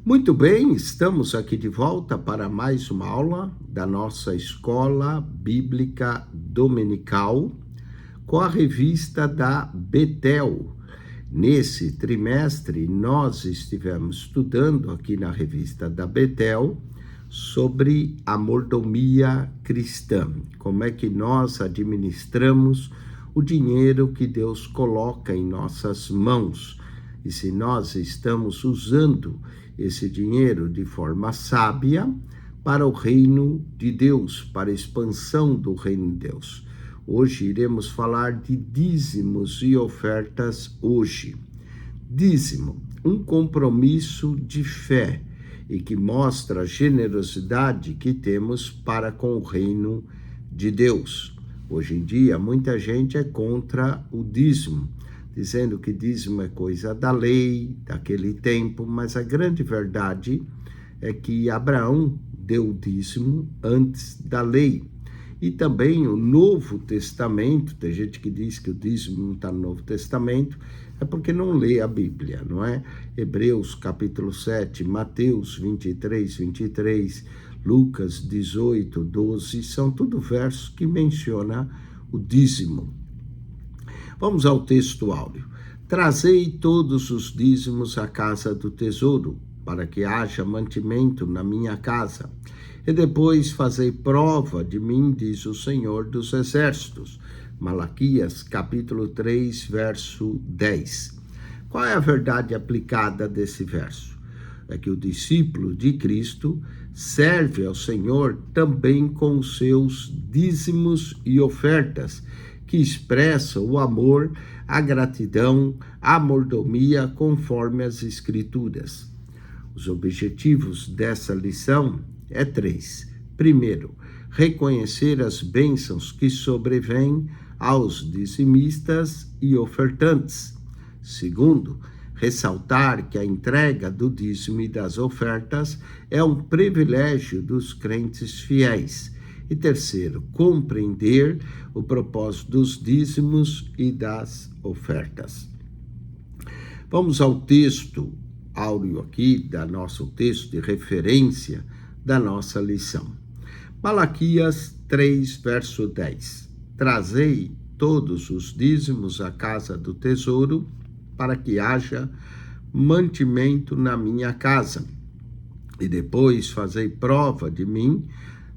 Muito bem, estamos aqui de volta para mais uma aula da nossa Escola Bíblica Dominical com a revista da Betel. Nesse trimestre, nós estivemos estudando aqui na revista da Betel sobre a mordomia cristã, como é que nós administramos o dinheiro que Deus coloca em nossas mãos e se nós estamos usando esse dinheiro de forma sábia para o reino de Deus, para a expansão do reino de Deus. Hoje iremos falar de dízimos e ofertas hoje. Dízimo, um compromisso de fé e que mostra a generosidade que temos para com o reino de Deus. Hoje em dia, muita gente é contra o dízimo, dizendo que dízimo é coisa da lei, daquele tempo, mas a grande verdade é que Abraão deu o dízimo antes da lei. E também o Novo Testamento, tem gente que diz que o dízimo não está no Novo Testamento, é porque não lê a Bíblia, não é? Hebreus capítulo 7, Mateus 23, Lucas 18, 12, são tudo versos que mencionam o dízimo. Vamos ao texto áureo. Trazei todos os dízimos à casa do tesouro, para que haja mantimento na minha casa. E depois fazei prova de mim, diz o Senhor dos Exércitos. Malaquias, capítulo 3, verso 10. Qual é a verdade aplicada desse verso? É que o discípulo de Cristo serve ao Senhor também com os seus dízimos e ofertas, que expressa o amor, a gratidão, a mordomia conforme as Escrituras. Os objetivos dessa lição é 3. Primeiro, reconhecer as bênçãos que sobrevêm aos dizimistas e ofertantes. Segundo, ressaltar que a entrega do dízimo e das ofertas é um privilégio dos crentes fiéis. E terceiro, compreender o propósito dos dízimos e das ofertas. Vamos ao texto áureo aqui, nosso texto de referência da nossa lição. Malaquias 3, verso 10. Trazei todos os dízimos à casa do tesouro, para que haja mantimento na minha casa. E depois fazei prova de mim,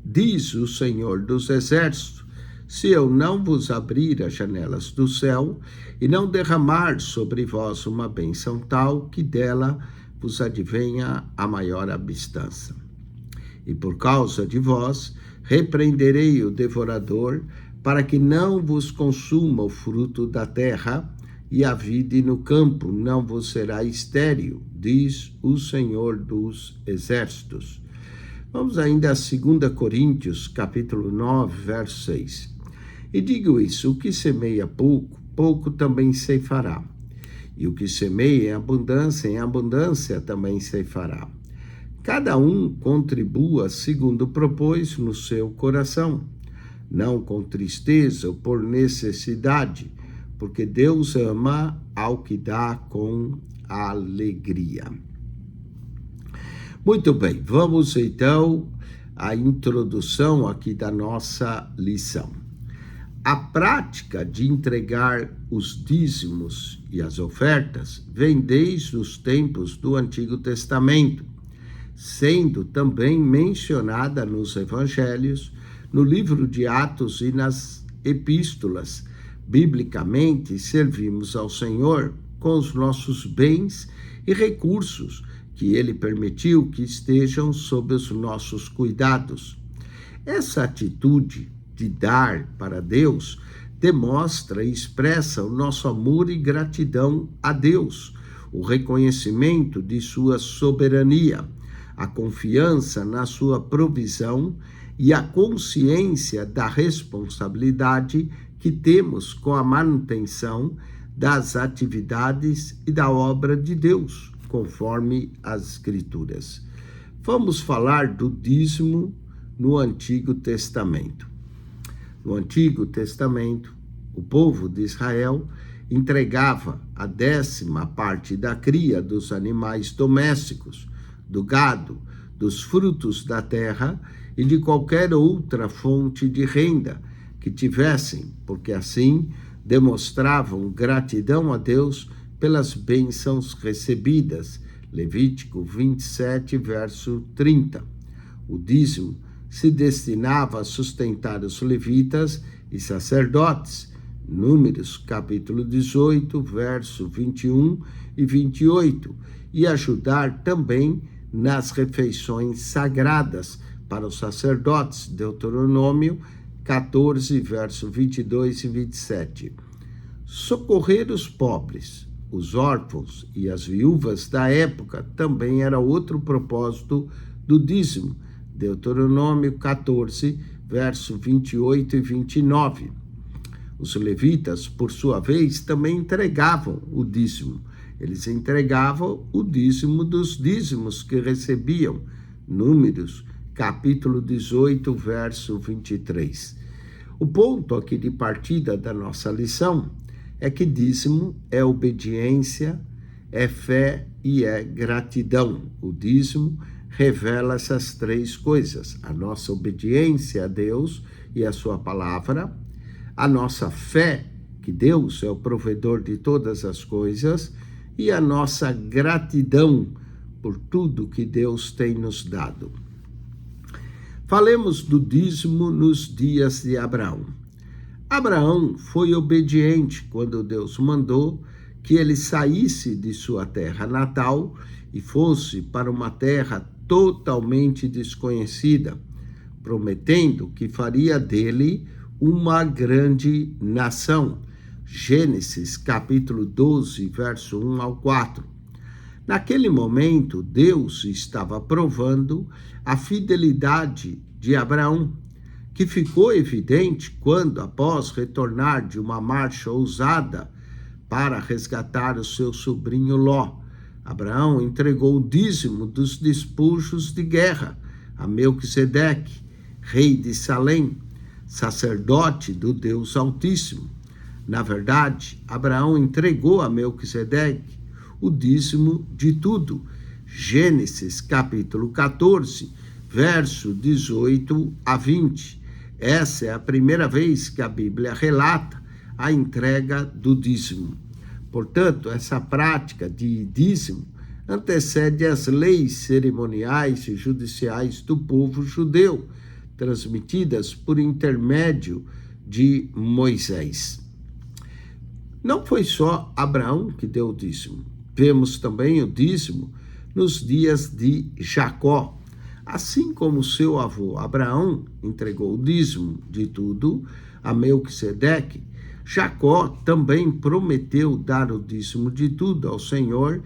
diz o Senhor dos Exércitos, se eu não vos abrir as janelas do céu e não derramar sobre vós uma bênção tal que dela vos advenha a maior abastança. E por causa de vós repreenderei o devorador, para que não vos consuma o fruto da terra, e a vide no campo não vos será estéril, diz o Senhor dos Exércitos. Vamos ainda a 2 Coríntios, capítulo 9, verso 6. E digo isso, o que semeia pouco, pouco também ceifará. E o que semeia em abundância também ceifará. Cada um contribua segundo propôs no seu coração, não com tristeza ou por necessidade, porque Deus ama ao que dá com alegria. Muito bem, vamos então à introdução aqui da nossa lição. A prática de entregar os dízimos e as ofertas vem desde os tempos do Antigo Testamento, sendo também mencionada nos Evangelhos, no livro de Atos e nas Epístolas. Biblicamente, servimos ao Senhor com os nossos bens e recursos, que Ele permitiu que estejam sob os nossos cuidados. Essa atitude de dar para Deus demonstra e expressa o nosso amor e gratidão a Deus, o reconhecimento de sua soberania, a confiança na sua provisão e a consciência da responsabilidade que temos com a manutenção das atividades e da obra de Deus, conforme as Escrituras. Vamos falar do dízimo no Antigo Testamento. No Antigo Testamento, o povo de Israel entregava a 10ª parte da cria dos animais domésticos, do gado, dos frutos da terra e de qualquer outra fonte de renda que tivessem, porque assim demonstravam gratidão a Deus pelas bênçãos recebidas. Levítico 27, verso 30. O dízimo se destinava a sustentar os levitas e sacerdotes. Números capítulo 18, verso 21 e 28, e ajudar também nas refeições sagradas para os sacerdotes. Deuteronômio 14, verso 22 e 27. Socorrer os pobres, os órfãos e as viúvas da época também era outro propósito do dízimo. Deuteronômio 14, verso 28 e 29. Os levitas, por sua vez, também entregavam o dízimo. Eles entregavam o dízimo dos dízimos que recebiam. Números, capítulo 18, verso 23. O ponto aqui de partida da nossa lição é que dízimo é obediência, é fé e é gratidão. O dízimo revela essas três coisas: a nossa obediência a Deus e a sua palavra, a nossa fé, que Deus é o provedor de todas as coisas, e a nossa gratidão por tudo que Deus tem nos dado. Falemos do dízimo nos dias de Abraão. Abraão foi obediente quando Deus mandou que ele saísse de sua terra natal e fosse para uma terra totalmente desconhecida, prometendo que faria dele uma grande nação. Gênesis capítulo 12, verso 1 ao 4. Naquele momento, Deus estava provando a fidelidade de Abraão, que ficou evidente quando, após retornar de uma marcha ousada para resgatar o seu sobrinho Ló, Abraão entregou o dízimo dos despojos de guerra a Melquisedeque, rei de Salém, sacerdote do Deus Altíssimo. Na verdade, Abraão entregou a Melquisedeque o dízimo de tudo. Gênesis capítulo 14, verso 18 a 20. Essa é a primeira vez que a Bíblia relata a entrega do dízimo. Portanto, essa prática de dízimo antecede as leis cerimoniais e judiciais do povo judeu, transmitidas por intermédio de Moisés. Não foi só Abraão que deu o dízimo. Vemos também o dízimo nos dias de Jacó. Assim como seu avô Abraão entregou o dízimo de tudo a Melquisedeque, Jacó também prometeu dar o dízimo de tudo ao Senhor,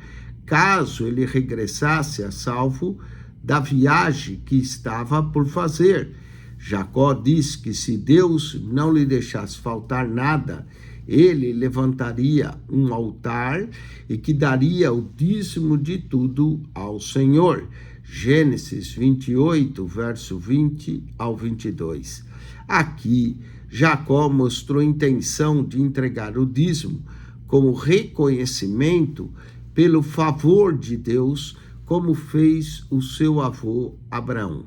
caso ele regressasse a salvo da viagem que estava por fazer. Jacó diz que se Deus não lhe deixasse faltar nada, ele levantaria um altar e que daria o dízimo de tudo ao Senhor. Gênesis 28, verso 20 ao 22. Aqui, Jacó mostrou intenção de entregar o dízimo como reconhecimento pelo favor de Deus, como fez o seu avô Abraão.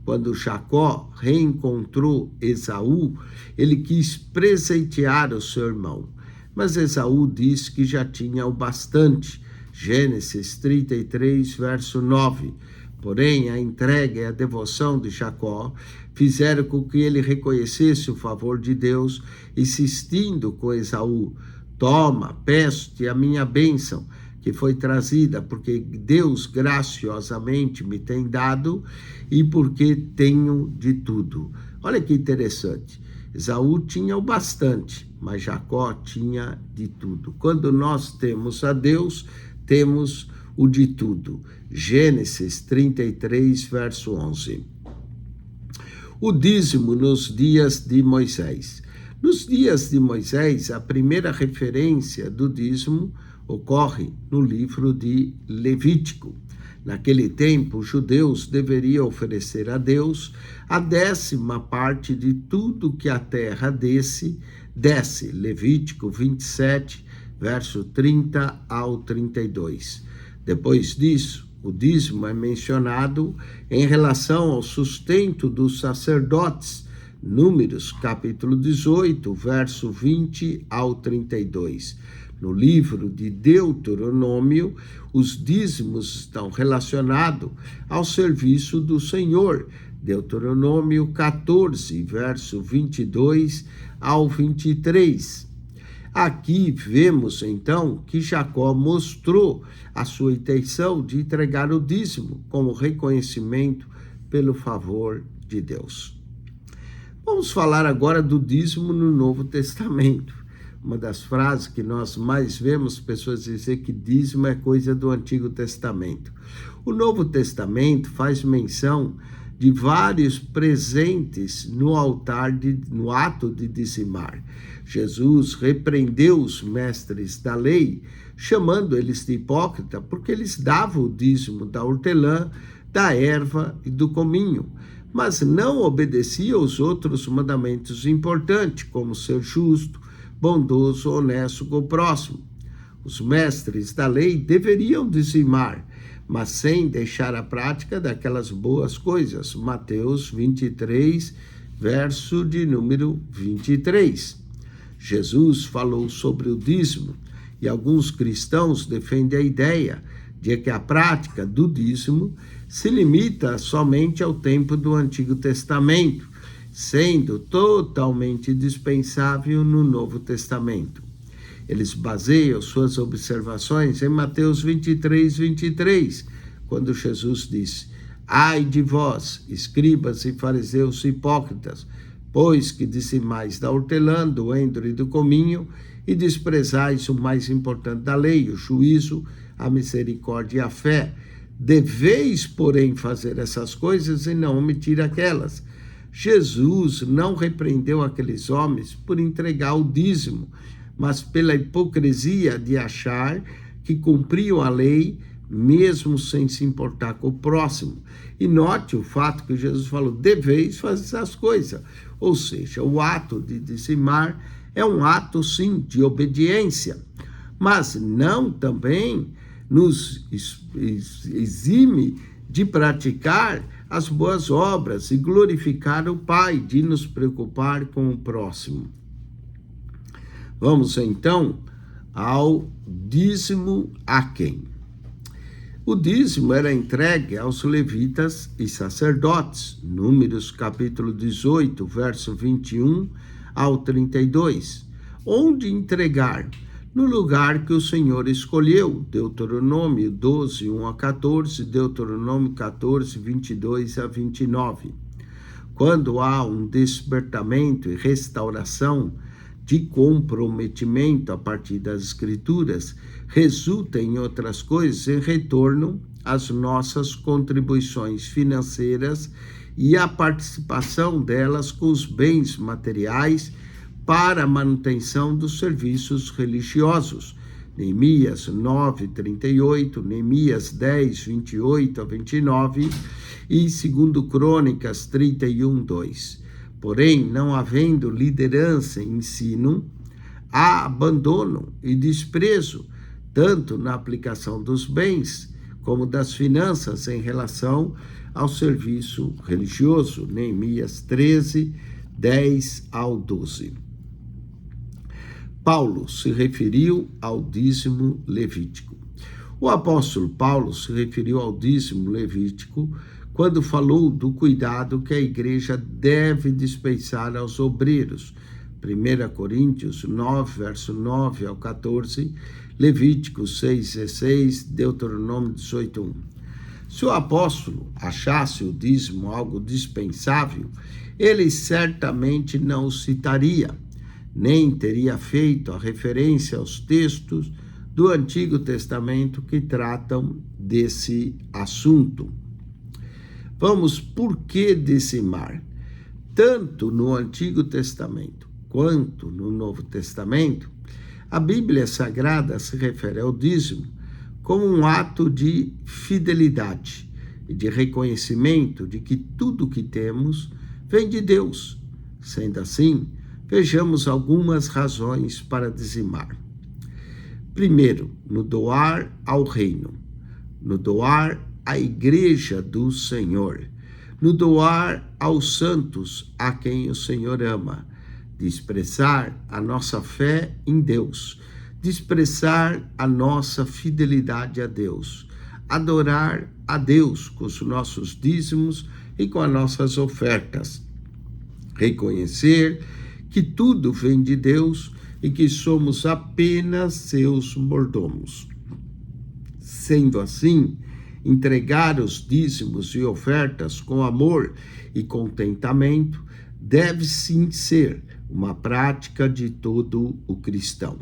Quando Jacó reencontrou Esaú, ele quis presentear o seu irmão, mas Esaú disse que já tinha o bastante. Gênesis 33, verso 9. Porém, a entrega e a devoção de Jacó fizeram com que ele reconhecesse o favor de Deus, insistindo com Esaú: toma, peço-te a minha bênção, que foi trazida porque Deus graciosamente me tem dado e porque tenho de tudo. Olha que interessante. Esaú tinha o bastante, mas Jacó tinha de tudo. Quando nós temos a Deus, temos o de tudo. Gênesis 33, verso 11. O dízimo nos dias de Moisés. Nos dias de Moisés, a primeira referência do dízimo ocorre no livro de Levítico. Naquele tempo, os judeus deveriam oferecer a Deus a 10ª parte de tudo que a terra desse. Levítico 27, verso 30 ao 32. Depois disso, O dízimo é mencionado em relação ao sustento dos sacerdotes, Números capítulo 18, verso 20 ao 32. No livro de Deuteronômio, os dízimos estão relacionados ao serviço do Senhor. Deuteronômio 14, verso 22 ao 23. Aqui vemos, então, que Jacó mostrou a sua intenção de entregar o dízimo como reconhecimento pelo favor de Deus. Vamos falar agora do dízimo no Novo Testamento. Uma das frases que nós mais vemos pessoas dizer que dízimo é coisa do Antigo Testamento. O Novo Testamento faz menção de vários presentes no altar, no ato de dizimar. Jesus repreendeu os mestres da lei, chamando eles de hipócrita, porque eles davam o dízimo da hortelã, da erva e do cominho, mas não obedeciam aos outros mandamentos importantes, como ser justo, bondoso, honesto com o próximo. Os mestres da lei deveriam dizimar, mas sem deixar a prática daquelas boas coisas. Mateus 23, verso de número 23. Jesus falou sobre o dízimo e alguns cristãos defendem a ideia de que a prática do dízimo se limita somente ao tempo do Antigo Testamento, sendo totalmente dispensável no Novo Testamento. Eles baseiam suas observações em Mateus 23, 23, quando Jesus disse: Ai de vós, escribas e fariseus hipócritas, pois que dizimais da hortelã, do endro e do cominho, e desprezais o mais importante da lei, o juízo, a misericórdia e a fé. Deveis, porém, fazer essas coisas e não omitir aquelas. Jesus não repreendeu aqueles homens por entregar o dízimo, mas pela hipocrisia de achar que cumpriam a lei, mesmo sem se importar com o próximo. E note o fato que Jesus falou: deveis fazer essas coisas. Ou seja, o ato de dizimar é um ato, sim, de obediência, mas não também nos exime de praticar as boas obras e glorificar o Pai, de nos preocupar com o próximo. Vamos então ao dízimo a quem? O dízimo era entregue aos levitas e sacerdotes, Números capítulo 18, verso 21 ao 32, onde entregar? No lugar que o Senhor escolheu, Deuteronômio 12, 1 a 14, Deuteronômio 14, 22 a 29. Quando há um despertamento e restauração de comprometimento a partir das Escrituras, resulta em outras coisas em retorno às nossas contribuições financeiras e a participação delas com os bens materiais para a manutenção dos serviços religiosos. Neemias 9, 38, Neemias 10, 28 a 29 e 2 Crônicas 31, 2. Porém, não havendo liderança e ensino, há abandono e desprezo, tanto na aplicação dos bens como das finanças em relação ao serviço religioso. Neemias 13, 10 ao 12. Paulo se referiu ao dízimo levítico. O apóstolo Paulo se referiu ao dízimo levítico quando falou do cuidado que a igreja deve dispensar aos obreiros. 1 Coríntios 9, verso 9 ao 14, Levíticos 6, 16, Deuteronômio 18, 1. Se o apóstolo achasse o dízimo algo dispensável, ele certamente não o citaria, nem teria feito a referência aos textos do Antigo Testamento que tratam desse assunto. Vamos, por que dizimar? Tanto no Antigo Testamento quanto no Novo Testamento, a Bíblia Sagrada se refere ao dízimo como um ato de fidelidade e de reconhecimento de que tudo que temos vem de Deus. Sendo assim, vejamos algumas razões para dizimar. Primeiro, no doar ao reino, no doar a igreja do Senhor, no doar aos santos a quem o Senhor ama, de expressar a nossa fé em Deus, de expressar a nossa fidelidade a Deus, adorar a Deus com os nossos dízimos e com as nossas ofertas, reconhecer que tudo vem de Deus e que somos apenas seus mordomos. Sendo assim, entregar os dízimos e ofertas com amor e contentamento deve sim ser uma prática de todo o cristão.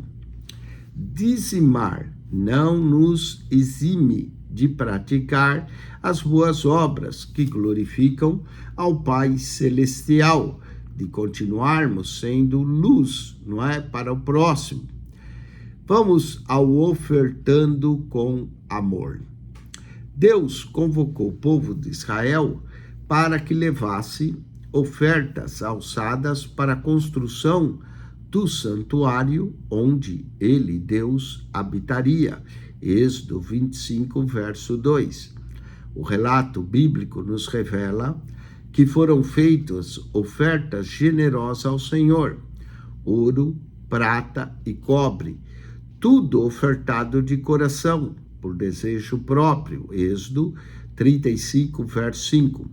Dizimar não nos exime de praticar as boas obras que glorificam ao Pai Celestial, de continuarmos sendo luz, não é, para o próximo. Vamos ao ofertando com amor. Deus convocou o povo de Israel para que levasse ofertas alçadas para a construção do santuário onde ele, Deus, habitaria. Êxodo 25, verso 2. O relato bíblico nos revela que foram feitas ofertas generosas ao Senhor, ouro, prata e cobre, tudo ofertado de coração, por desejo próprio. Êxodo 35, verso 5.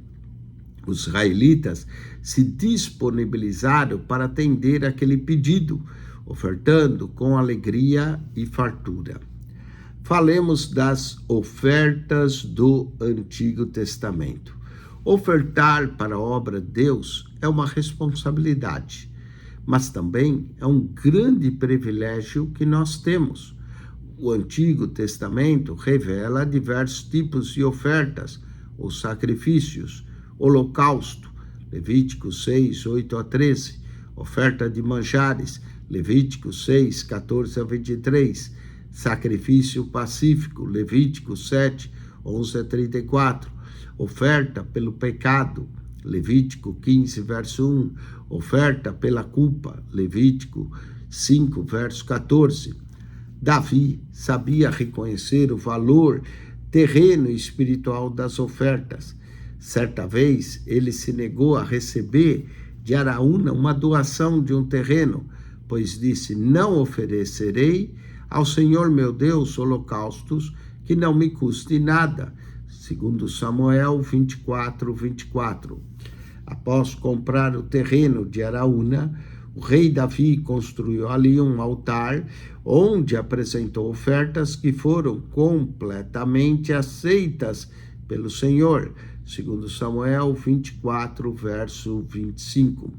Os israelitas se disponibilizaram para atender aquele pedido, ofertando com alegria e fartura. Falemos das ofertas do Antigo Testamento. Ofertar para a obra de Deus é uma responsabilidade, mas também é um grande privilégio que nós temos. O Antigo Testamento revela diversos tipos de ofertas ou sacrifícios: holocausto, Levítico 6, 8 a 13, oferta de manjares, Levítico 6, 14 a 23, sacrifício pacífico, Levítico 7, 11 a 34, oferta pelo pecado, Levítico 15, verso 1, oferta pela culpa, Levítico 5, verso 14. Davi sabia reconhecer o valor terreno e espiritual das ofertas. Certa vez, ele se negou a receber de Araúna uma doação de um terreno, pois disse: não oferecerei ao Senhor meu Deus holocaustos que não me custe nada. Segundo Samuel 24, 24. Após comprar o terreno de Araúna, o rei Davi construiu ali um altar onde apresentou ofertas que foram completamente aceitas pelo Senhor. Segundo Samuel 24, verso 25.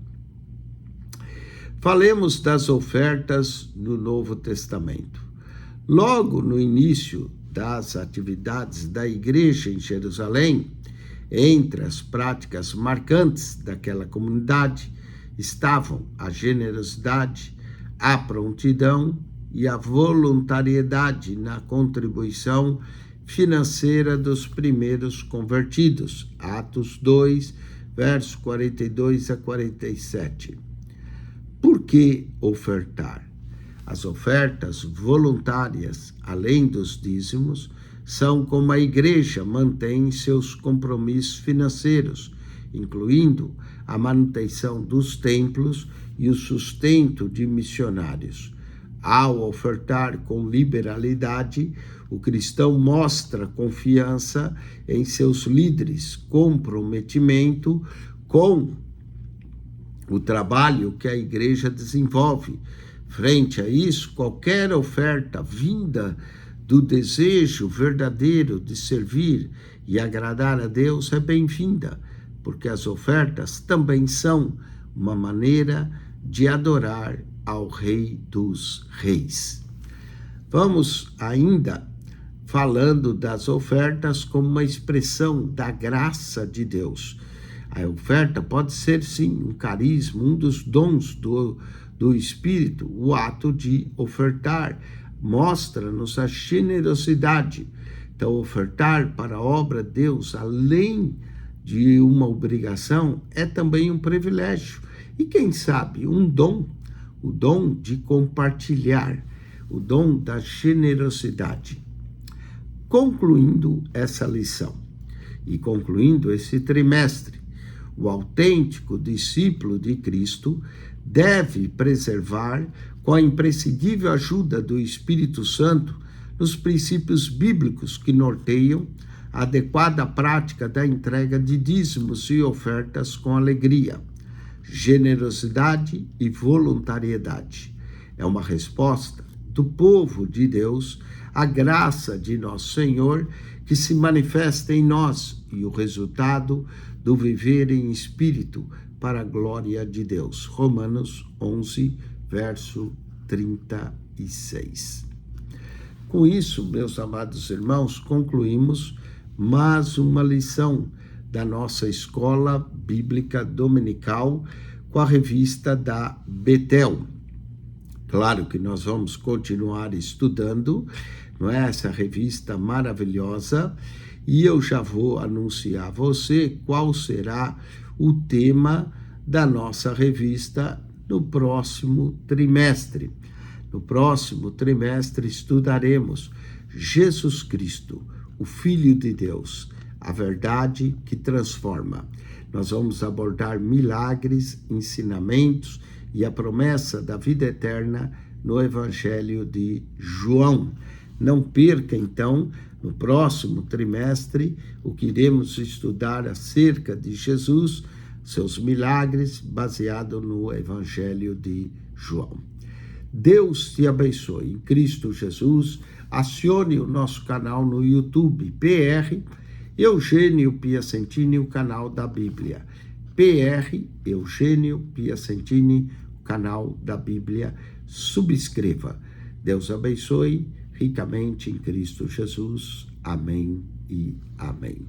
Falemos das ofertas no Novo Testamento. Logo no início das atividades da igreja em Jerusalém, entre as práticas marcantes daquela comunidade estavam a generosidade, a prontidão e a voluntariedade na contribuição financeira dos primeiros convertidos. Atos 2, versos 42 a 47. Por que ofertar? As ofertas voluntárias, além dos dízimos, são como a igreja mantém seus compromissos financeiros, incluindo a manutenção dos templos e o sustento de missionários. Ao ofertar com liberalidade, o cristão mostra confiança em seus líderes, comprometimento com o trabalho que a igreja desenvolve. Frente a isso, qualquer oferta vinda do desejo verdadeiro de servir e agradar a Deus é bem-vinda, porque as ofertas também são uma maneira de adorar ao Rei dos Reis. Vamos ainda falando das ofertas como uma expressão da graça de Deus. A oferta pode ser, sim, um carisma, um dos dons do Espírito. O ato de ofertar mostra-nos a generosidade. Então, ofertar para a obra de Deus, além de uma obrigação, é também um privilégio. E quem sabe, um dom, o dom de compartilhar, o dom da generosidade. concluindo essa lição e concluindo esse trimestre. O autêntico discípulo de Cristo deve preservar, com a imprescindível ajuda do Espírito Santo, os princípios bíblicos que norteiam a adequada prática da entrega de dízimos e ofertas com alegria, generosidade e voluntariedade. É uma resposta do povo de Deus à graça de nosso Senhor que se manifesta em nós e o resultado do viver em espírito para a glória de Deus. Romanos 11, verso 36. Com isso, meus amados irmãos, concluímos mais uma lição da nossa escola bíblica dominical com a revista da Betel. Claro que nós vamos continuar estudando, não é? Essa revista maravilhosa, e eu já vou anunciar a você qual será o tema da nossa revista no próximo trimestre. No próximo trimestre estudaremos Jesus Cristo, o Filho de Deus, a verdade que transforma. Nós vamos abordar milagres, ensinamentos e a promessa da vida eterna no Evangelho de João. Não perca, então, no próximo trimestre, o que iremos estudar acerca de Jesus, seus milagres, baseado no Evangelho de João. Deus te abençoe. Em Cristo Jesus, acione o nosso canal no YouTube, PR Eugênio Piacentini, o canal da Bíblia. PR Eugênio Piacentini, o canal da Bíblia. Subscreva. Deus abençoe ricamente em Cristo Jesus. Amém e amém.